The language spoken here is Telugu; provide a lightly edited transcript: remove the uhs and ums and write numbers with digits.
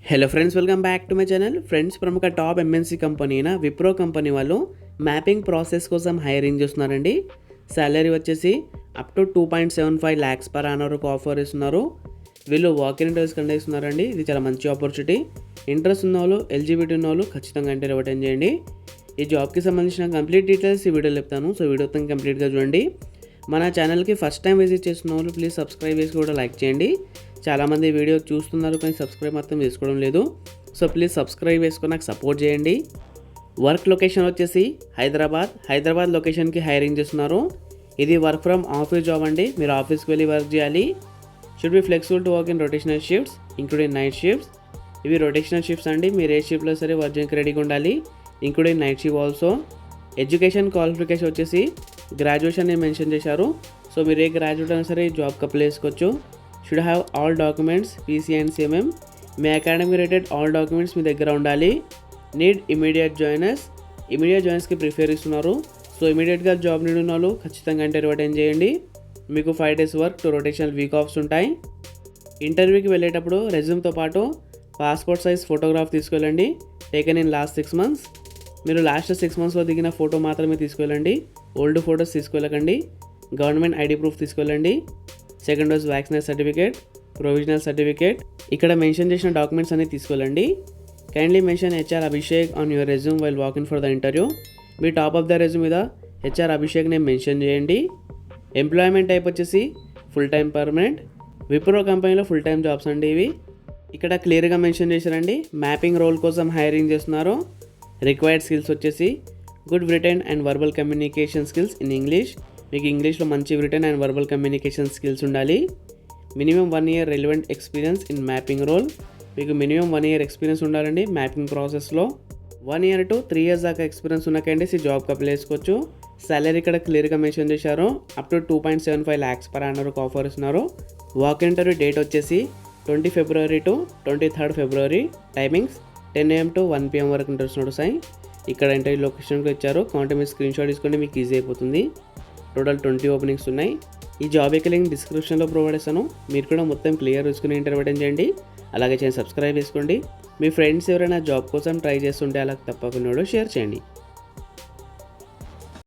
Hello friends, welcome back to my channel. Friends, ప్రముఖ టాప్ ఎంఎన్సీ కంపెనీ అయిన విప్రో కంపెనీ వాళ్ళు మ్యాపింగ్ ప్రాసెస్ కోసం హైరింగ్ చేస్తున్నారండి. సాలరీ వచ్చేసి up to 2.75 lakhs per annum వరకు ఆఫర్ ఇస్తున్నారు. వీళ్ళు వాకింగ్ ఇంటర్వ్యూస్ కండక్ట్ ఇస్తున్నారండి. ఇది చాలా మంచి ఆపర్చునిటీ. ఇంట్రెస్ట్ ఉన్న వాళ్ళు, ఎలిజిబిలిటీ ఉన్న వాళ్ళు ఖచ్చితంగా ఇంటర్వ్యూ అటెండ్ చేయండి. ఈ జాబ్కి సంబంధించిన కంప్లీట్ డీటెయిల్స్ ఈ వీడియోలో చెప్తాను. సో వీడియో కంప్లీట్గా చూడండి. మన ఛానల్కి ఫస్ట్ టైం విజిట్ చేస్తున్న వాళ్ళు ప్లీజ్ సబ్స్క్రైబ్ చేసి కూడా లైక్ చేయండి. చాలామంది వీడియో చూస్తున్నారు కానీ సబ్స్క్రైబ్ మాత్రం చేసుకోవడం లేదు. సో ప్లీజ్ సబ్స్క్రైబ్ చేసుకొని నాకు సపోర్ట్ చేయండి. వర్క్ లొకేషన్ వచ్చేసి హైదరాబాద్ లొకేషన్కి హైరింగ్ చేస్తున్నారు. ఇది వర్క్ ఫ్రమ్ ఆఫీస్ జాబ్ అండి. మీరు ఆఫీస్కి వెళ్ళి వర్క్ చేయాలి. Should be flexible to work in rotational shifts including night shifts. ఇవి రొటేషనల్ షిఫ్ట్స్ అండి. మీరు ఏ షిఫ్ట్లో సరే వర్క్ చేయడానికి రెడీగా ఉండాలి, including night shift also. Education qualification వచ్చేసి గ్రాడ్యుయేషన్ మెన్షన్ చేశారు. సో మీరు ఏ గ్రాడ్యుయేట్ అయినా సరే జాబ్కి అప్లై చేసుకోవచ్చు. Should have all documents PC and CMM. మీ అకాడమిక్ రిలేటెడ్ ఆల్ డాక్యుమెంట్స్ మీ దగ్గర ఉండాలి. నీడ్ ఇమీడియట్ జాయిన్స్కి ప్రిఫర్ ఇస్తున్నారు. సో ఇమీడియట్గా జాబ్ నీడ్ ఉన్న వాళ్ళు ఖచ్చితంగా ఇంటర్వ్యూ అటెండ్ చేయండి. మీకు 5 days work, 2 rotational week offs ఉంటాయి. ఇంటర్వ్యూకి వెళ్ళేటప్పుడు రెజ్యూమ్తో పాటు పాస్పోర్ట్ సైజ్ ఫోటోగ్రాఫ్ తీసుకెళ్ళండి, టేకెన్ ఇన్ లాస్ట్ 6 months. మీరు లాస్ట్ 6 monthsలో దిగిన ఫోటో మాత్రమే తీసుకెళ్ళండి. ఓల్డ్ ఫోటోస్ తీసుకెళ్ళకండి. గవర్నమెంట్ ఐడి ప్రూఫ్ తీసుకెళ్ళండి. Second dose vaccination certificate, provisional certificate, ఇక్కడ మెన్షన్ చేసిన డాక్యుమెంట్స్ అన్ని తీసుకెళ్ళండి. Kindly mention HR Abhishek on your resume while walking for the interview. మీ టాప్ ఆఫ్ ద రెజ్యూమ్ మీద హెచ్ఆర్ అభిషేక్ నేమ్ మెన్షన్ చేయండి. ఎంప్లాయ్మెంట్ టైప్ వచ్చేసి ఫుల్ టైం పర్మనెంట్. విప్రో కంపెనీలో ఫుల్ టైం జాబ్స్ అండి ఇవి. ఇక్కడ క్లియర్గా మెన్షన్ చేశారండి. మ్యాపింగ్ రోల్ కోసం హైరింగ్ చేస్తున్నారు. రిక్వైర్డ్ స్కిల్స్ వచ్చేసి good written and verbal communication skills in English. మీకు ఇంగ్లీష్లో మంచి written and verbal communication skills ఉండాలి. Minimum 1 year relevant experience in mapping role. మీకు మినిమం 1 year ఎక్స్పీరియన్స్ ఉండాలండి మ్యాపింగ్ ప్రాసెస్లో. 1 year to 3 years దాకా ఎక్స్పీరియన్స్ ఉన్న క్యాండిడేట్స్ ఈ జాబ్కి అప్లై చేసుకోవచ్చు. సాలరీ ఇక్కడ క్లియర్గా మెన్షన్ చేశారు. Up to 2.75 lakhs per annum వరకు ఆఫర్ ఇస్తున్నారు. వాక్ ఇంటర్వ్యూ డేట్ వచ్చేసి 20 February to 23rd February. Timings 10 AM to 1 PM వరకు ఇంటర్వ్యూస్ నడుస్తాయి. ఇక్కడ ఇంటర్వ్యూ లొకేషన్కి ఇచ్చారు. కాంటే మీరు స్క్రీన్ షాట్ తీసుకుంటే మీకు ఈజీ అయిపోతుంది. టోటల్ 20 ఓపెనింగ్స్ ఉన్నాయి. ఈ జాబ్ యొక్క లింక్ డిస్క్రిప్షన్లో ప్రొవైడ్ చేస్తాను. మీరు కూడా మొత్తం క్లియర్ చూసుకుని ఇంటర్వ్యూ అటెండ్ చేయండి. అలాగే సబ్స్క్రైబ్ చేసుకోండి. మీ ఫ్రెండ్స్ ఎవరైనా జాబ్ కోసం ట్రై చేస్తుంటే అలా తప్పకుండా షేర్ చేయండి.